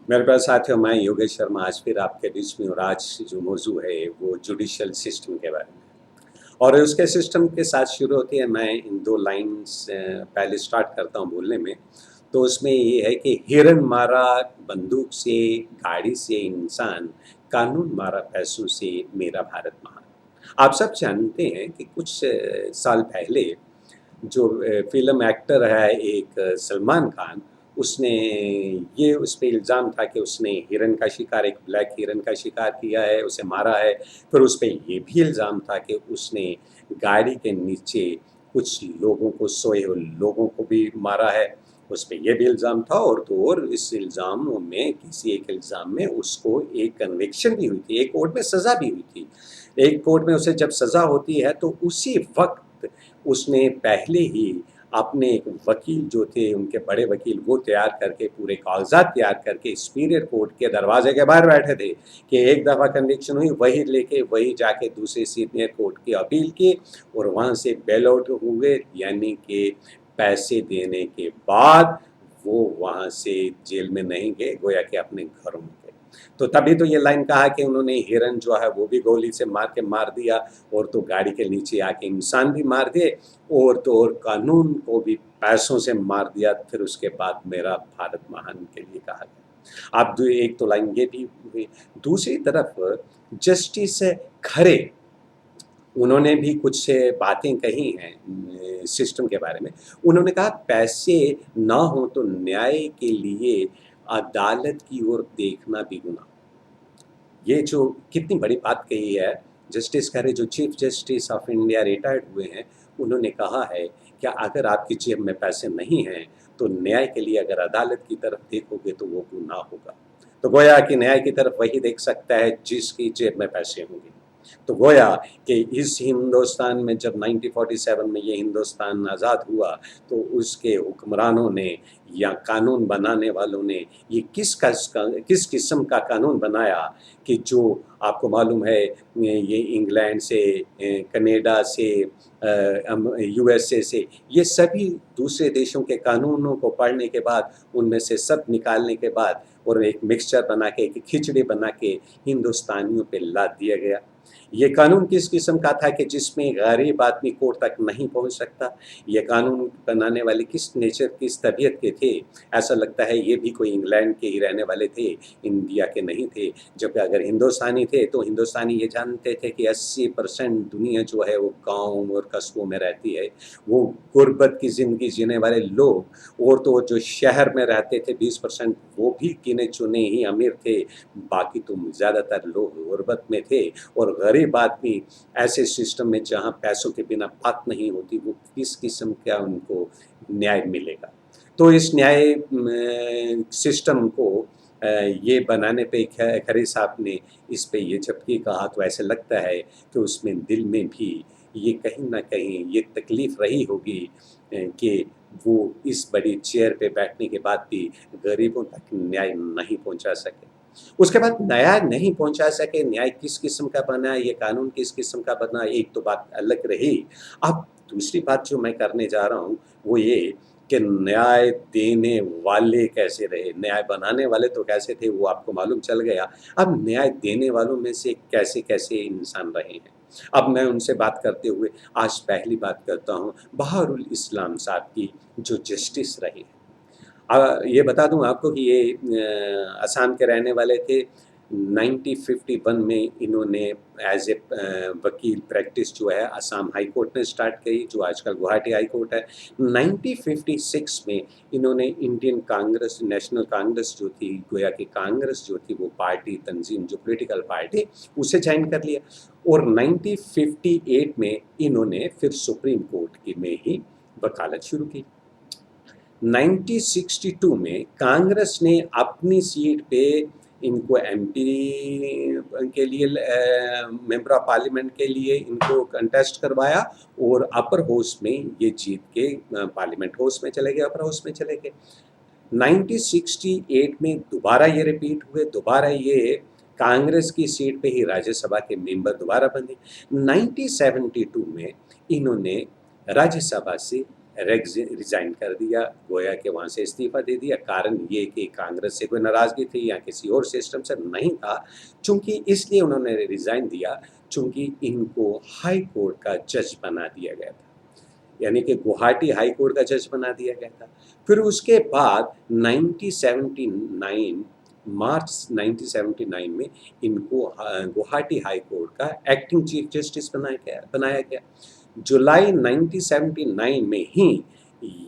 मेरे पास साथियों, मैं योगेश शर्मा आज फिर आपके बीच में। और आज जो मौजू है वो जुडिशियल सिस्टम के बारे में। और उसके सिस्टम के साथ शुरू होती है, मैं इन दो लाइन्स पहले स्टार्ट करता हूँ बोलने में। तो उसमें ये है कि हिरन मारा बंदूक से, गाड़ी से इंसान, कानून मारा पैसों से, मेरा भारत महान। आप सब जानते हैं कि कुछ साल पहले जो फ़िल्म एक्टर है एक सलमान खान, उसने ये उस पे इल्ज़ाम था कि उसने हिरन का शिकार, एक ब्लैक हिरन का शिकार किया है, उसे मारा है। फिर उस पे ये भी इल्ज़ाम था कि उसने गाड़ी के नीचे कुछ लोगों को, सोए हुए लोगों को भी मारा है। उस पे ये भी इल्ज़ाम था। और तो और इस इल्ज़ामों में, किसी एक इल्ज़ाम में उसको एक कन्विक्शन भी हुई थी, एक कोर्ट में सज़ा भी हुई थी। एक कोर्ट में उसे जब सज़ा होती है तो उसी वक़्त उसने पहले ही अपने एक वकील जो थे, उनके बड़े वकील, वो तैयार करके, पूरे कागज़ात तैयार करके सुपीरियर कोर्ट के दरवाजे के बाहर बैठे थे कि एक दफ़ा कन्विक्शन हुई, वही लेके वही जाके दूसरे सीनियर कोर्ट की अपील की और वहाँ से बेल आउट हुए। यानी कि पैसे देने के बाद वो वहाँ से जेल में नहीं गए, गोया कि अपने घरों में गए। तो तभी तो ये लाइन कहा कि उन्होंने हिरन जो है वो भी गोली से मार के मार दिया, और तो गाड़ी के नीचे आके इंसान भी मार दिए, और तो और कानून को भी पैसों से मार दिया। फिर उसके बाद मेरा भारत महान के लिए कहा गया। अब एक तो लाइन ये भी हुई। दूसरी तरफ जस्टिस खरे, उन्होंने भी कुछ बातें कही हैं सिस्टम के बारे में। उन्होंने कहा पैसे ना हो तो न्याय के लिए अदालत की ओर देखना भी गुनाह। ये जो कितनी बड़ी बात कही है जस्टिस खरे, जो chief justice of India retired हुए हैं, उन्होंने कहा है कि अगर आपकी जेब में पैसे नहीं हैं तो न्याय के लिए अगर अदालत की तरफ देखोगे तो वो गुनाह होगा। तो गोया कि न्याय की तरफ वही देख सकता है जिसकी जेब में पैसे होंगे। तो गोया कि इस हिंदुस्तान में जब 1947 में ये हिंदुस्तान आज़ाद हुआ, तो उसके हुक्मरानों ने या कानून बनाने वालों ने ये किस किस्म का कानून बनाया कि जो आपको मालूम है, ये इंग्लैंड से, कनाडा से, यूएसए से, ये सभी दूसरे देशों के कानूनों को पढ़ने के बाद, उनमें से सब निकालने के बाद और एक मिक्सचर बना के, एक खिचड़ी बना के हिंदुस्तानियों पे लाद दिया गया। ये कानून किस किस्म का था कि जिसमें गरीब आदमी कोर्ट तक नहीं पहुंच सकता। ये कानून बनाने वाले किस नेचर, किस तबीयत के थे? ऐसा लगता है ये भी कोई इंग्लैंड के ही रहने वाले थे, इंडिया के नहीं थे। जबकि अगर हिंदुस्तानी थे तो हिंदुस्तानी ये जानते थे कि 80% दुनिया जो है वो गाँव और कस्बों में रहती है। वो गुर्बत की ज़िंदगी जीने वाले लोग, और तो और जो शहर में रहते थे 20%, वो भी गिने चुने ही अमीर थे। बाकी तो ज़्यादातर लोग गुर्बत में थे। और गरीब आदमी ऐसे सिस्टम में जहाँ पैसों के बिना बात नहीं होती, वो किस किस्म का उनको न्याय मिलेगा? तो इस न्याय सिस्टम को ये बनाने पे खरे साहब ने इस पे ये जबकि कहा, तो ऐसे लगता है कि उसमें दिल में भी ये कहीं न कहीं ये तकलीफ़ रही होगी कि वो इस बड़ी चेयर पे बैठने के बाद भी गरीबों तक न्याय नहीं पहुँचा सके। उसके बाद न्याय नहीं पहुँचा सके, न्याय किस किस्म का बना, ये कानून किस किस्म का बना, एक तो बात अलग रही। अब दूसरी बात जो मैं करने जा रहा हूँ, वो ये कि न्याय देने वाले कैसे रहे? न्याय बनाने वाले तो कैसे थे, वो आपको मालूम चल गया। अब न्याय देने वालों में से कैसे-कैसे इंसान रहे हैं। अब मैं उनसे बात करते हुए आज पहली बात करता हूँ बहारुल इस्लाम साहब की, जो जस्टिस रहे हैं। ये बता दूँ आपको कि ये असम के रहने वाले थे। 1951 में इन्होंने एज़ ए वकील प्रैक्टिस जो है असम हाई कोर्ट में स्टार्ट की, जो आजकल गुवाहाटी हाई कोर्ट है। 1956 में इन्होंने इंडियन कांग्रेस, नेशनल कांग्रेस जो थी, गोया कि कांग्रेस जो थी, वो पार्टी तंजीम, जो पॉलिटिकल पार्टी, उसे जॉइन कर लिया। और 1958 में इन्होंने फिर सुप्रीम कोर्ट की में ही वकालत शुरू की। 1962 में कांग्रेस ने अपनी सीट पे इनको एमपी के लिए, मेंबर ऑफ पार्लियामेंट के लिए इनको कंटेस्ट करवाया, और अपर हाउस में ये जीत के पार्लियामेंट हाउस में चले गए, अपर हाउस में चले गए। 1968 में दोबारा ये रिपीट हुए, दोबारा ये कांग्रेस की सीट पे ही राज्यसभा के मेंबर दोबारा बने। 1972 में इन्होंने राज्यसभा से रिजाइन कर दिया, गोया कि वहाँ से इस्तीफा दे दिया। कारण ये कि कांग्रेस से कोई नाराज़गी थी या किसी और सिस्टम से नहीं था, चूँकि इसलिए उन्होंने रिजाइन दिया चूँकि इनको हाई कोर्ट का जज बना दिया गया था, यानी कि गुवाहाटी हाई कोर्ट का जज बना दिया गया था। फिर उसके बाद 1979 मार्च 1979 में इनको गुवाहाटी हाई कोर्ट का एक्टिंग चीफ जस्टिस बनाया गया। जुलाई 1979 में ही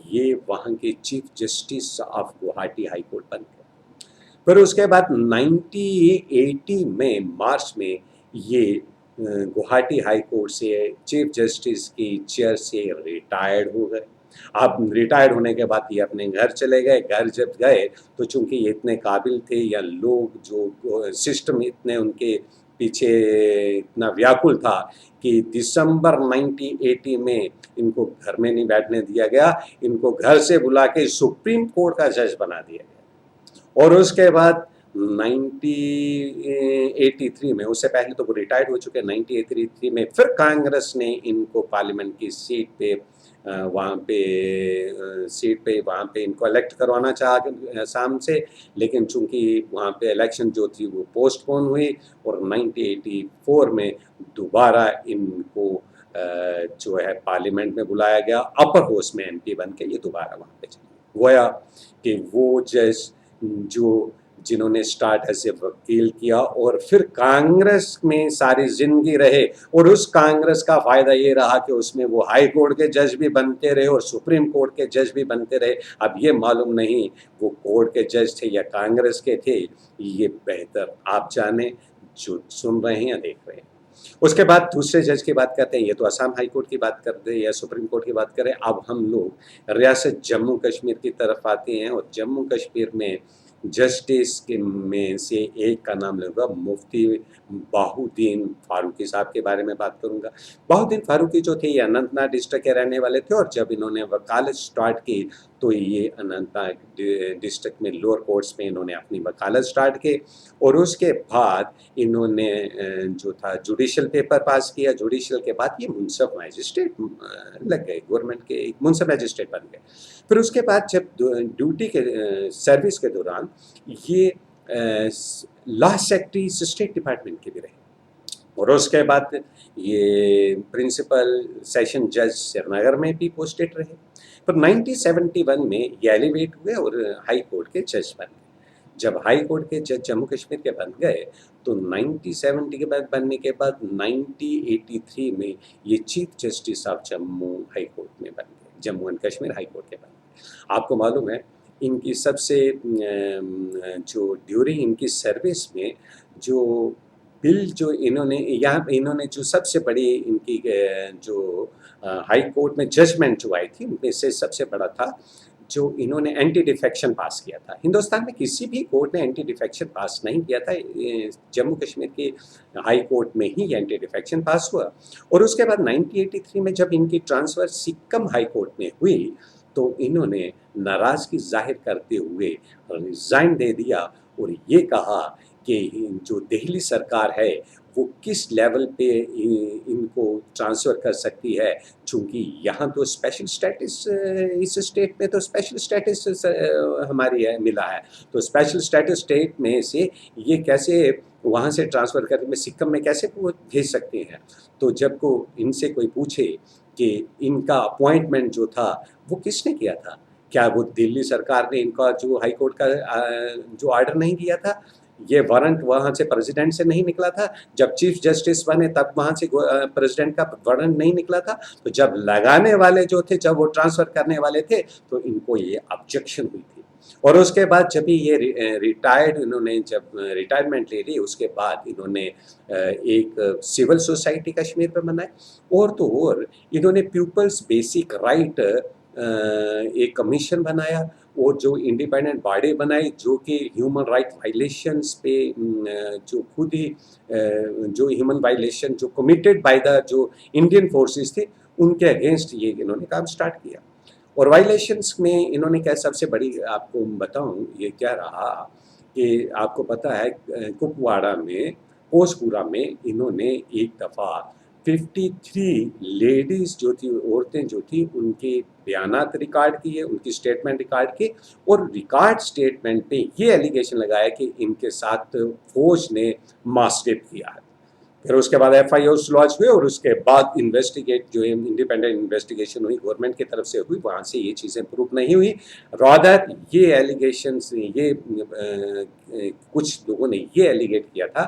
ये वहाँ के chief justice of Guwahati high court बन गए। फिर उसके बाद 1980 में मार्च में ये गुवाहाटी हाई कोर्ट से चीफ जस्टिस की चेयर से रिटायर्ड हो गए। अब रिटायर्ड होने के बाद ये अपने घर चले गए। घर जब गए तो चूंकि ये इतने काबिल थे या लोग जो सिस्टम इतने उनके पीछे इतना व्याकुल था कि दिसंबर 1980 में इनको घर में नहीं बैठने दिया गया, इनको घर से बुला के सुप्रीम कोर्ट का जज बना दिया गया। और उसके बाद 1983 में, उससे पहले तो वो रिटायर्ड हो चुके, 1983 में फिर कांग्रेस ने इनको पार्लियामेंट की सीट पे वहाँ पे इनको इलेक्ट करवाना चाहा शाम से, लेकिन चूंकि वहाँ पे इलेक्शन जो थी वो पोस्टपोन हुई और 1984 में दोबारा इनको जो है पार्लियामेंट में बुलाया गया। अपर हाउस में एमपी बन के ये दोबारा वहाँ पे चले गोया कि वो जज जिन्होंने स्टार्ट ऐसे वकील किया और फिर कांग्रेस में सारी जिंदगी रहे, और उस कांग्रेस का फायदा ये रहा कि उसमें वो हाई कोर्ट के जज भी बनते रहे और सुप्रीम कोर्ट के जज भी बनते रहे। अब ये मालूम नहीं वो कोर्ट के जज थे या कांग्रेस के थे, ये बेहतर आप जाने जो सुन रहे हैं या देख रहे हैं। उसके बाद दूसरे जज की बात करते हैं, ये तो असम हाई कोर्ट की बात करते हैं या सुप्रीम कोर्ट की बात करें। अब हम लोग रियासत जम्मू कश्मीर की तरफ आते हैं और जम्मू कश्मीर में जस्टिस के में से एक का नाम लूँगा, मुफ्ती बाहुद्दीन फारूकी साहब के बारे में बात करूँगा। बाहुद्दीन फारूकी जो थे ये अनंतनाग डिस्ट्रिक्ट के रहने वाले थे और जब इन्होंने वकालत स्टार्ट की तो ये अनंतनाग डिस्ट्रिक्ट में लोअर कोर्ट्स में इन्होंने अपनी वकालत स्टार्ट की। और उसके बाद इन्होंने जो था जुडिशल पेपर पास किया। जुडिशल के बाद ये मुंसफ मैजिस्ट्रेट लग गए, गवर्नमेंट के एक मुंसफ मैजिस्ट्रेट बन गए। फिर उसके बाद जब ड्यूटी के सर्विस के दौरान ये लॉ सेक्रेटरी स्टेट डिपार्टमेंट के भी रहे और उसके बाद ये प्रिंसिपल सेशन जज श्रीनगर में भी पोस्टेड रहे। पर 1971 में ये एलिवेट हुए और हाई कोर्ट के जज बन गए। जब हाई कोर्ट के जज जम्मू कश्मीर के बन गए तो 1970 के बाद बनने के बाद 1983 में ये chief justice of Jammu high court में बन गए, Jammu and Kashmir high court के बन गए। आपको मालूम है इनकी सबसे जो ड्यूरिंग इनकी सर्विस में जो बिल जो इन्होंने जो सबसे बड़ी इनकी जो हाई कोर्ट में जजमेंट जो आई थी उनमें से सबसे बड़ा था जो इन्होंने एंटी डिफेक्शन पास किया था। हिंदुस्तान में किसी भी कोर्ट ने एंटी डिफेक्शन पास नहीं किया था, जम्मू कश्मीर की हाई कोर्ट में ही एंटी डिफेक्शन पास हुआ। और उसके बाद 1983 में जब इनकी ट्रांसफ़र सिक्किम हाई कोर्ट में हुई तो इन्होंने नाराज़गी जाहिर करते हुए रिज़ाइन दे दिया और ये कहा कि जो दिल्ली सरकार है वो किस लेवल पे इनको ट्रांसफ़र कर सकती है, चूँकि यहाँ तो स्पेशल स्टेटस इस स्टेट में तो स्पेशल स्टेटस हमारी है मिला है, तो स्पेशल स्टेटस स्टेट में से ये कैसे वहाँ से ट्रांसफ़र करके सिक्किम में कैसे वो भेज सकते हैं। तो जब को इनसे कोई पूछे कि इनका अपॉइंटमेंट जो था वो किसने किया था, क्या वो दिल्ली सरकार ने इनका जो हाई कोर्ट का जो ऑर्डर नहीं दिया था, ये वारंट वहाँ से प्रेसिडेंट से नहीं निकला था, जब चीफ जस्टिस बने तब वहाँ से प्रेसिडेंट का वारंट नहीं निकला था, तो जब लगाने वाले जो थे जब वो ट्रांसफ़र करने वाले थे तो इनको ये ऑब्जेक्शन हुई थी। और उसके बाद जब ये रिटायर्ड इन्होंने जब रिटायरमेंट ले ली उसके बाद इन्होंने एक सिविल सोसाइटी कश्मीर में बनाई और तो और इन्होंने पीपल्स बेसिक राइट एक कमीशन बनाया और जो इंडिपेंडेंट बॉडी बनाई जो कि ह्यूमन राइट वायलेशंस पे जो खुद ही जो ह्यूमन वायलेशन जो कमिटेड बाय द जो इंडियन फोर्सेस थे उनके अगेंस्ट ये इन्होंने काम स्टार्ट किया। और वायलेशंस में इन्होंने क्या सबसे बड़ी आपको बताऊं ये क्या रहा कि आपको पता है कुपवाड़ा में पोसपुरा में इन्होंने एक दफ़ा 53 लेडीज़ जो थी, औरतें जो थी, उनके बयानात रिकॉर्ड किए, उनकी स्टेटमेंट रिकॉर्ड की, और रिकॉर्ड स्टेटमेंट पे ये एलिगेशन लगाया कि इनके साथ फौज ने मास रेप किया है। फिर उसके बाद एफआईआर लॉन्च हुए और उसके बाद इन्वेस्टिगेट जो इंडिपेंडेंट इन्वेस्टिगेशन हुई गवर्नमेंट की तरफ से हुई, वहाँ से ये चीज़ें प्रूव नहीं हुई। रादर ये एलिगेशंस ये कुछ लोगों ने ये एलिगेट किया था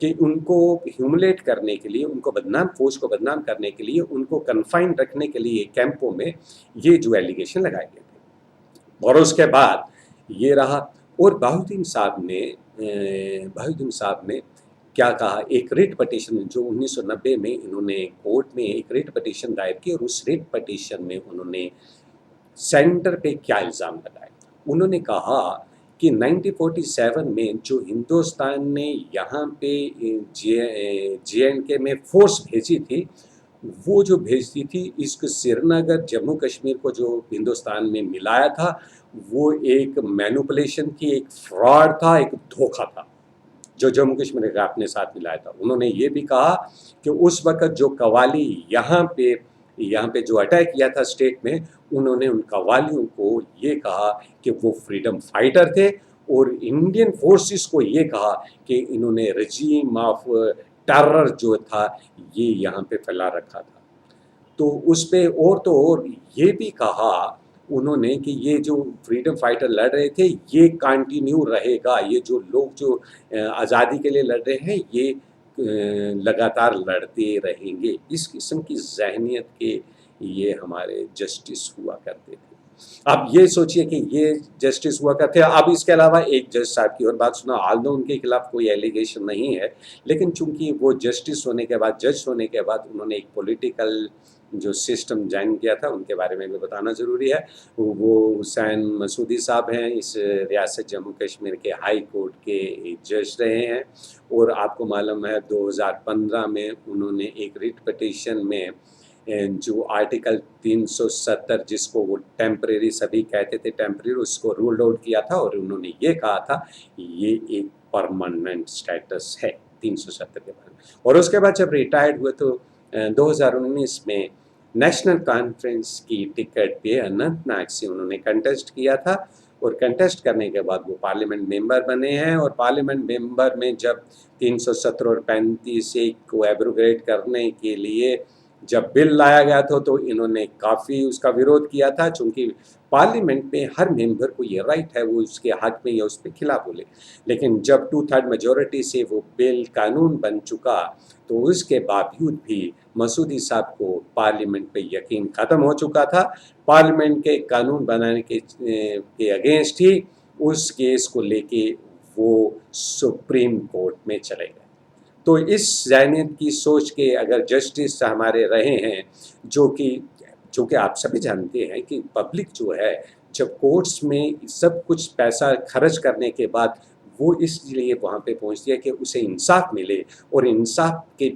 कि उनको ह्यूमिलेट करने के लिए, उनको बदनाम, फौज को बदनाम करने के लिए, उनको कन्फाइन रखने के लिए कैंपों में ये जो एलिगेशन लगाए गए थे। और उसके बाद ये रहा। और बाहुद्दीन साहब ने क्या कहा, एक रिट पटिशन जो 1990 में इन्होंने कोर्ट में एक रिट पटिशन दायर की, और उस रिट पटिशन में उन्होंने सेंटर पे क्या इल्ज़ाम लगाए। उन्होंने कहा कि 1947 में जो हिंदुस्तान ने यहाँ पे JNK में फोर्स भेजी थी, वो जो भेजती थी, इसको श्रीनगर जम्मू कश्मीर को जो हिंदुस्तान में मिलाया था, वो एक मैनिपुलेशन थी, एक फ्रॉड था, एक धोखा था जो जम्मू कश्मीर का अपने साथ मिलाया था। उन्होंने ये भी कहा कि उस वक्त जो कवाली यहाँ पे जो अटैक किया था स्टेट में, उन्होंने उन कवालियों को ये कहा कि वो फ्रीडम फाइटर थे, और इंडियन फोर्सेस को ये कहा कि इन्होंने रजीम ऑफ टेरर जो था ये यहाँ पे फैला रखा था। तो उस पे और ये भी कहा उन्होंने कि ये जो फ्रीडम फाइटर लड़ रहे थे, ये कंटिन्यू रहेगा, ये जो लोग जो आज़ादी के लिए लड़ रहे हैं, ये लगातार लड़ते रहेंगे। इस किस्म की ज़हनियत के ये हमारे जस्टिस हुआ करते थे। अब ये सोचिए कि ये जस्टिस हुआ करते हैं। अब इसके अलावा एक जज साहब की और बात सुना, आल्दो उनके खिलाफ कोई एलिगेशन नहीं है, लेकिन चूंकि वो जस्टिस होने के बाद, जज होने के बाद, उन्होंने एक पॉलिटिकल जो सिस्टम ज्वाइन किया था, उनके बारे में भी बताना ज़रूरी है। वो हुसैन मसूदी साहब हैं, इस रियासत जम्मू कश्मीर के हाई कोर्ट के जज रहे हैं, और आपको मालूम है 2015 में उन्होंने एक रिट पटिशन में जो आर्टिकल 370 जिसको वो टेम्परेरी सभी कहते थे, टेम्परेरी, उसको रूल आउट किया था, और उन्होंने ये कहा था ये एक परमानेंट स्टेटस है 370 के बारे में। और उसके बाद जब रिटायर्ड हुए तो 2019 में नेशनल कॉन्फ्रेंस की टिकट पे अनंतनाग से उन्होंने कंटेस्ट किया था, और कंटेस्ट करने के बाद वो पार्लियामेंट मेंबर बने हैं। और पार्लियामेंट मेंबर में जब 317 और 35 को एब्रोगेट करने के लिए जब बिल लाया गया था, तो इन्होंने काफ़ी उसका विरोध किया था, चूँकि पार्लियामेंट में हर मेंबर को ये राइट है वो उसके हक में या उसके खिलाफ बोले। लेकिन जब 2/3 मेजॉरिटी से वो बिल कानून बन चुका, तो उसके बावजूद भी मसूदी साहब को पार्लियामेंट पे यकीन ख़त्म हो चुका था। पार्लियामेंट के कानून बनाने के अगेंस्ट ही उस केस को लेके वो सुप्रीम कोर्ट में चले गए। तो इस ज़हनियत की सोच के अगर जस्टिस हमारे रहे हैं, जो कि आप सभी जानते हैं कि पब्लिक जो है, जब कोर्ट्स में सब कुछ पैसा खर्च करने के बाद वो इसलिए वहाँ पे पहुँचती है कि उसे इंसाफ मिले, और इंसाफ के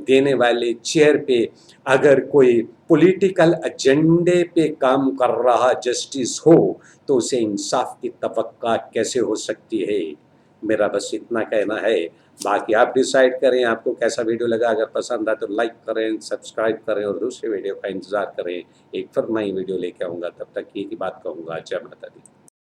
देने वाले चेयर पे अगर कोई पॉलिटिकल एजेंडे पे काम कर रहा जस्टिस हो, तो उसे इंसाफ की तवक्का कैसे हो सकती है। मेरा बस इतना कहना है, बाकी आप डिसाइड करें आपको कैसा वीडियो लगा। अगर पसंद आए तो लाइक करें, सब्सक्राइब करें, और दूसरे वीडियो का इंतज़ार करें। एक फिर नई वीडियो लेके आऊँगा, तब तक एक ही बात कहूँगा, जय माता दी।